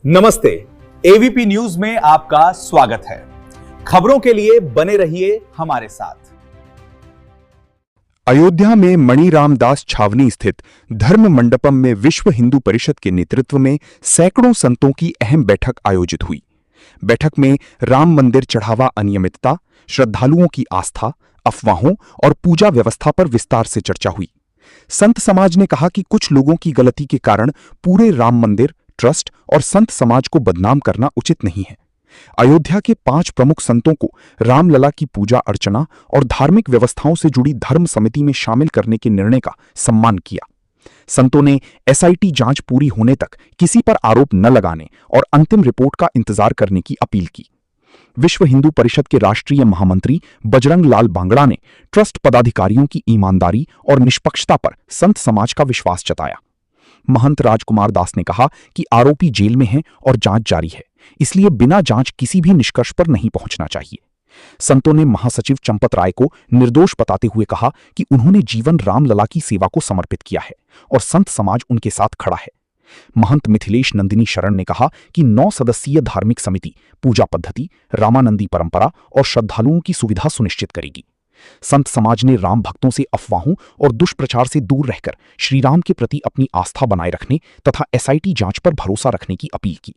नमस्ते, AVP news में आपका स्वागत है। खबरों के लिए बने रहिए हमारे साथ। अयोध्या में मणि रामदास छावनी स्थित धर्म मंडपम में विश्व हिंदू परिषद के नेतृत्व में सैकड़ों संतों की अहम बैठक आयोजित हुई। बैठक में राम मंदिर चढ़ावा अनियमितता, श्रद्धालुओं की आस्था, अफवाहों और पूजा व्यवस्था पर विस्तार से चर्चा हुई। संत समाज ने कहा कि कुछ लोगों की गलती के कारण पूरे राम मंदिर, ट्रस्ट और संत समाज को बदनाम करना उचित नहीं है। अयोध्या के 5 प्रमुख संतों को रामलला की पूजा अर्चना और धार्मिक व्यवस्थाओं से जुड़ी धर्म समिति में शामिल करने के निर्णय का सम्मान किया। संतों ने एसआईटी जांच पूरी होने तक किसी पर आरोप न लगाने और अंतिम रिपोर्ट का इंतजार करने की अपील की। विश्व हिंदू परिषद के राष्ट्रीय महामंत्री बजरंग लाल बांगड़ा ने ट्रस्ट पदाधिकारियों की ईमानदारी और निष्पक्षता पर संत समाज का विश्वास जताया। महंत राजकुमार दास ने कहा कि आरोपी जेल में हैं और जांच जारी है, इसलिए बिना जांच किसी भी निष्कर्ष पर नहीं पहुंचना चाहिए। संतों ने महासचिव चंपत राय को निर्दोष बताते हुए कहा कि उन्होंने जीवन रामलला की सेवा को समर्पित किया है और संत समाज उनके साथ खड़ा है। महंत मिथिलेश नंदिनी शरण ने कहा कि 9 सदस्यीय धार्मिक समिति पूजा पद्धति, रामानंदी परंपरा और श्रद्धालुओं की सुविधा सुनिश्चित करेगी। संत समाज ने राम भक्तों से अफवाहों और दुष्प्रचार से दूर रहकर श्रीराम के प्रति अपनी आस्था बनाए रखने तथा एसआईटी जांच पर भरोसा रखने की अपील की।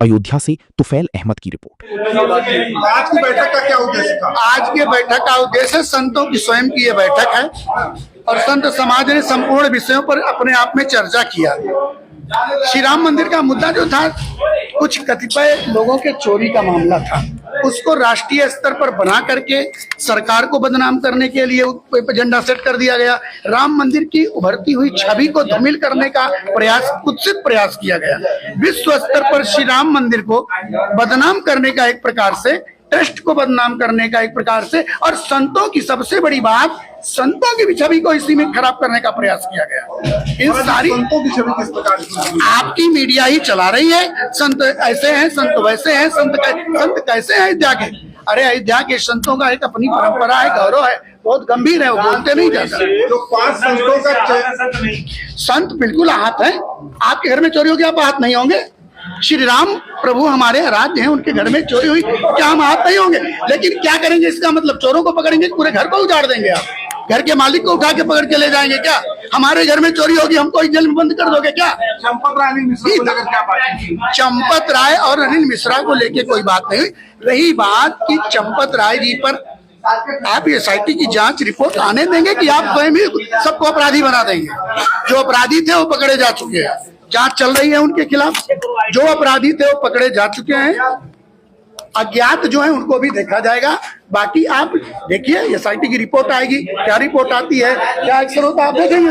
अयोध्या से तुफैल अहमद की रिपोर्ट। आज की बैठक का क्या उद्देश्य था? आज की बैठक का उद्देश्य संतों की स्वयं की ये बैठक है और संत समाज ने संपूर्ण विषयों पर अपने आप में चर्चा किया। श्री राम मंदिर का मुद्दा जो था, कुछ कतिपय लोगों के चोरी का मामला था, उसको राष्ट्रीय स्तर पर बना करके सरकार को बदनाम करने के लिए एजेंडा सेट कर दिया गया। राम मंदिर की उभरती हुई छवि को धूमिल करने का प्रयास, कुत्सित प्रयास किया गया। विश्व स्तर पर श्री राम मंदिर को बदनाम करने का एक प्रकार से, ट्रस्ट को बदनाम करने का एक प्रकार से, और संतों की सबसे बड़ी बात, संतों की भी छवि को इसी में खराब करने का प्रयास किया गया। इन सारी संतों की छवि किस प्रकार की? आपकी मीडिया ही चला रही है। संत ऐसे हैं, संत वैसे हैं, संत कैसे हैं अयोध्या के? अरे अयोध्या के संतों का एक अपनी परंपरा है, गौरव है, बहुत गंभीर है, वो बोलते नहीं जाता। जो 5 संतों का संत बिल्कुल आहत है। आपके घर में चोरी होगी, आप आहत नहीं होंगे? श्री राम प्रभु हमारे आराध्य हैं, उनके घर में चोरी हुई, क्या हम आहत नहीं होंगे? लेकिन क्या करेंगे? इसका मतलब चोरों को पकड़ेंगे, पूरे घर को उजाड़ देंगे? आप घर के मालिक को उठा के पकड़ के ले जाएंगे क्या? हमारे घर में चोरी होगी, हमको जेल में बंद कर दोगे क्या? चंपत राय अनिल मिश्रा को लेकर क्या बात की? चंपत राय और अनिल मिश्रा को लेके कोई बात नहीं हुई। रही बात कि चंपत राय जी पर आप एसआईटी की जांच रिपोर्ट आने देंगे कि आप स्वयं ही सबको अपराधी बना देंगे? जो अपराधी थे वो पकड़े जा चुके हैं, जांच चल रही है उनके खिलाफ। जो अपराधी थे वो पकड़े जा चुके हैं, अज्ञात जो है उनको भी देखा जाएगा। बाकी आप देखिए, एसआईटी की रिपोर्ट आएगी, क्या रिपोर्ट आती है, क्या एक्शन होता है, आप देखेंगे।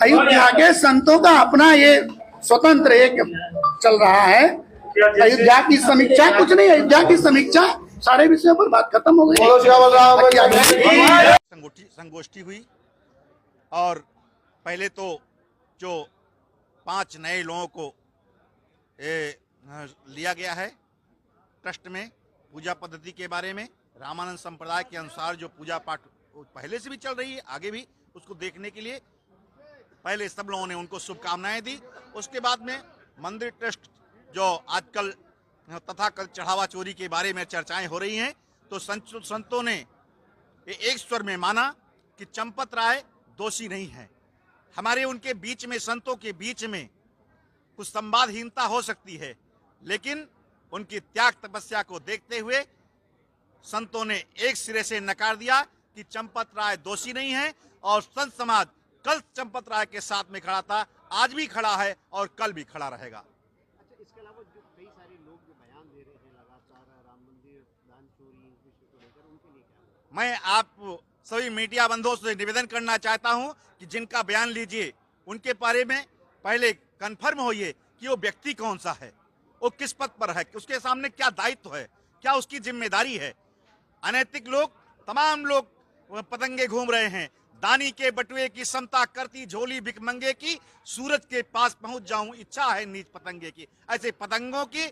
अयोध्या के संतों का अपना ये स्वतंत्र एक चल रहा है। अयोध्या की समीक्षा कुछ नहीं, अयोध्या की समीक्षा सारे विषयों पर बात खत्म हो गई। संगोष्ठी हुई और पहले तो जो 5 नए लोगों को लिया गया है ट्रस्ट में पूजा पद्धति के बारे में, रामानंद संप्रदाय के अनुसार जो पूजा पाठ पहले से भी चल रही है, आगे भी उसको देखने के लिए पहले सब लोगों ने उनको शुभकामनाएं दी। उसके बाद में मंदिर ट्रस्ट जो आजकल तथाकथित चढ़ावा चोरी के बारे में चर्चाएं हो रही हैं, तो संतों ने एक स्वर में माना कि चंपत राय दोषी नहीं है। हमारे उनके बीच में, संतों के बीच में कुछ संवादहीनता हो सकती है, लेकिन उनकी त्याग तपस्या को देखते हुए संतों ने एक सिरे से नकार दिया कि चंपत राय दोषी नहीं है। और संत समाज कल चंपत राय के साथ में खड़ा था, आज भी खड़ा है और कल भी खड़ा रहेगा। अच्छा, इसके अलावा जो कई सारे लोग जो बयान दे रहे हैं लगातार राम मंदिर दान चोरी विषय को लेकर, उनके लिए क्या? मैं आप सभी मीडिया बंधुओं से निवेदन करना चाहता हूं कि जिनका बयान लीजिए, उनके बारे में पहले कंफर्म होइए कि वो व्यक्ति कौन सा है, वो किस पद पर है, उसके सामने क्या दायित्व है, क्या उसकी जिम्मेदारी है। अनैतिक लोग, तमाम लोग पतंगे घूम रहे हैं। दानी के बटुए की समता करती झोली भिखमंगे की, सूरज के पास पहुंच जाऊं इच्छा है नीच पतंगे की। ऐसे पतंगों की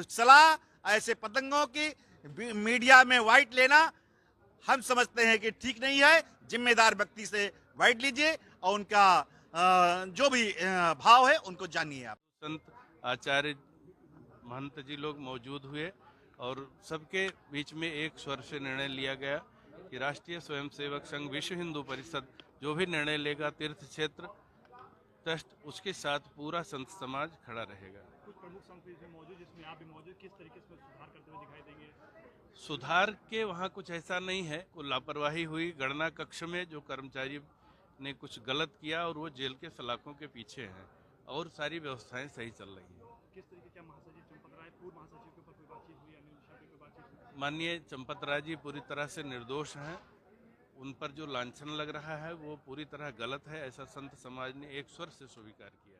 सलाह, ऐसे पतंगों की मीडिया में वाइट लेना हम समझते हैं कि ठीक नहीं है। जिम्मेदार व्यक्ति से वाइट लीजिए और उनका जो भी भाव है उनको जानिए आप। संत आचार्य महंत जी लोग मौजूद हुए और सबके बीच में एक स्वर से निर्णय लिया गया कि राष्ट्रीय स्वयंसेवक संघ विश्व हिंदू परिषद जो भी निर्णय लेगा तीर्थ क्षेत्र ट्रस्ट उसके साथ पूरा संत समाज खड़ा रहेगा। कुछ प्रमुख संत इसमें मौजूद, जिसमें आप भी मौजूद, किस तरीके से सुधार करते हुए दिखाई देंगे? सुधार के वहाँ कुछ ऐसा नहीं है, कोई लापरवाही हुई गणना कक्ष में, जो कर्मचारी ने कुछ गलत किया और वो जेल के सलाखों के पीछे हैं और सारी व्यवस्थाएं सही चल रही हैं। किस तरीके क्या महासचिव चंपत राय, पूर्व महासचिव के ऊपर कोई बातचीत हुई, अनिल मिश्रा पे कोई बातचीत हुई? माननीय चंपत राय जी पूरी तरह से निर्दोष हैं, उन पर जो लांछन लग रहा है वो पूरी तरह गलत है, ऐसा संत समाज ने एक स्वर से स्वीकार किया।